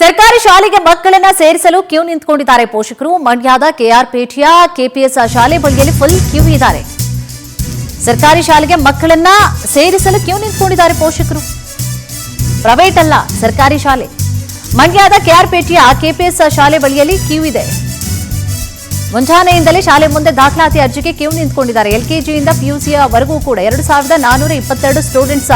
ಸರ್ಕಾರಿ ಶಾಲೆಗೆ ಮಕ್ಕಳನ್ನ ಸೇರಿಸಲು ಕ್ಯೂ ನಿಂತುಕೊಂಡಿದ್ದಾರೆ ಪೋಷಕರು. ಮಂಡ್ಯದ ಕೆಆರ್ಪೇಟೆಯ ಕೆಪಿಎಸ್ ಶಾಲೆ ಬಳಿಯಲ್ಲಿ ಫುಲ್ ಕ್ಯೂ ಇದ್ದಾರೆ. ಸರ್ಕಾರಿ ಶಾಲೆಗೆ ಮಕ್ಕಳನ್ನ ಸೇರಿಸಲು ಕ್ಯೂ ನಿಂತುಕೊಂಡಿದ್ದಾರೆ ಪೋಷಕರು. ಪ್ರೈವೇಟ್ ಅಲ್ಲ, ಸರ್ಕಾರಿ ಶಾಲೆ. ಮಂಡ್ಯದ ಕೆಆರ್ಪೇಟೆಯ ಕೆಪಿಎಸ್ ಶಾಲೆ ಬಳಿಯಲ್ಲಿ ಕ್ಯೂ ಇದೆ. ಮುಂಜಾನೆಯಿಂದಲೇ ಶಾಲೆ ಮುಂದೆ ದಾಖಲಾತಿ ಅರ್ಜಿಗೆ ಕ್ಯೂ ನಿಂತುಕೊಂಡಿದ್ದಾರೆ. ಎಲ್ಕೆಜಿಯಿಂದ ಪಿಯುಸಿಯವರೆಗೂ ಕೂಡ 2422 ಸ್ಟೂಡೆಂಟ್ಸ್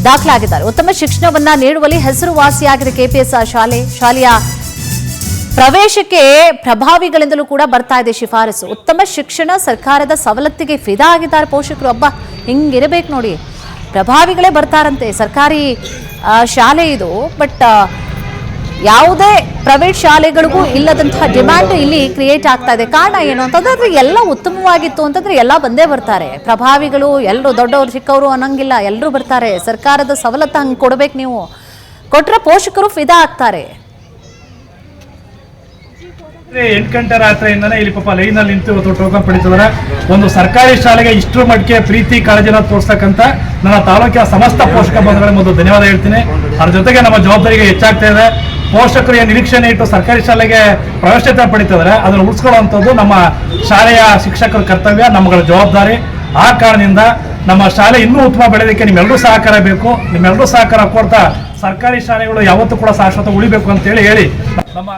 ದಾಖಲಾಗಿದ್ದಾರೆ. ಉತ್ತಮ ಶಿಕ್ಷಣವನ್ನ ನೀಡುವಲ್ಲಿ ಹೆಸರುವಾಸಿಯಾಗಿದೆ ಕೆಪಿಎಸ್ ಶಾಲೆ. ಶಾಲೆಯ ಪ್ರವೇಶಕ್ಕೆ ಪ್ರಭಾವಿಗಳಿಂದಲೂ ಕೂಡ ಬರ್ತಾ ಇದೆ ಶಿಫಾರಸು. ಉತ್ತಮ ಶಿಕ್ಷಣ, ಸರ್ಕಾರದ ಸವಲತ್ತಿಗೆ ಫಿದಾ ಆಗಿದ್ದಾರೆ ಪೋಷಕರು. ಹಬ್ಬ ಹಿಂಗಿರಬೇಕು ನೋಡಿ, ಪ್ರಭಾವಿಗಳೇ ಬರ್ತಾರಂತೆ. ಸರ್ಕಾರಿ ಶಾಲೆ ಇದು, ಬಟ್ ಯಾವುದೇ ಪ್ರೈವೇಟ್ ಶಾಲೆಗಳಿಗೂ ಇಲ್ಲದಂತಹ ಡಿಮ್ಯಾಂಡ್ ಇಲ್ಲಿ ಕ್ರಿಯೇಟ್ ಆಗ್ತಾ ಇದೆ. ಕಾರಣ ಏನು ಅಂತಂದ್ರೆ ಎಲ್ಲ ಉತ್ತಮವಾಗಿತ್ತು ಅಂತಂದ್ರೆ ಎಲ್ಲ ಬಂದೇ ಬರ್ತಾರೆ. ಪ್ರಭಾವಿಗಳು ಎಲ್ಲರೂ ದೊಡ್ಡವರು ಚಿಕ್ಕವರು ಅನ್ನಂಗಿಲ್ಲ, ಎಲ್ಲರೂ ಬರ್ತಾರೆ. ಸರ್ಕಾರದ ಸವಲತ್ತು ಹಂಗೆ ಕೊಡ್ಬೇಕು, ನೀವು ಕೊಟ್ರೆ ಪೋಷಕರು ಫಿದಾ ಆಗ್ತಾರೆ. 8 ಗಂಟೆ ರಾತ್ರಿಯಿಂದನೇ ಇಲ್ಲಿ ಪಾಪ ಲೈನ್ ಅಲ್ಲಿ ನಿಂತು ಟೋಕನ್ ಪಡಿತಿದ್ದಾರೆ. ಒಂದು ಸರ್ಕಾರಿ ಶಾಲೆಗೆ ಇಷ್ಟರ ಮಟ್ಟಿಗೆ ಪ್ರೀತಿ ಕಾಳಜಿನ ತೋರ್ಸಕ್ಕಂತ ನನ್ನ ತಾಲೂಕಿನ ಸಮಸ್ತ ಪೋಷಕ ಬಂಧುಗಳಿಗೆ ಮೊದಲು ಧನ್ಯವಾದ ಹೇಳ್ತೀನಿ. ಅದ್ರ ಜೊತೆಗೆ ನಮ್ಮ ಜವಾಬ್ದಾರಿಗೆ ಹೆಚ್ಚಾಗ್ತಾ ಇದೆ. ಪೋಷಕರಿಗೆ ನಿರೀಕ್ಷಣೆ ಇಟ್ಟು ಸರ್ಕಾರಿ ಶಾಲೆಗೆ ಪ್ರವೇಶತೆ ಪಡಿತಿದ್ದಾರೆ, ಅದನ್ನು ಉಳಿಸ್ಕೊಳ್ಳುವಂಥದ್ದು ನಮ್ಮ ಶಾಲೆಯ ಶಿಕ್ಷಕರ ಕರ್ತವ್ಯ, ನಮ್ಮಗಳ ಜವಾಬ್ದಾರಿ. ಆ ಕಾರಣದಿಂದ ನಮ್ಮ ಶಾಲೆ ಇನ್ನೂ ಉತ್ತಮ ಬೆಳೆಯೋದಕ್ಕೆ ನಿಮ್ಮೆಲ್ಲರೂ ಸಹಕಾರ ಬೇಕು. ನಿಮ್ಮೆಲ್ಲರೂ ಸಹಕಾರ ಕೊಡ್ತಾ ಸರ್ಕಾರಿ ಶಾಲೆಗಳು ಯಾವತ್ತೂ ಕೂಡ ಶಾಶ್ವತ ಉಳಿಬೇಕು ಅಂತೇಳಿ ನಮ್ಮ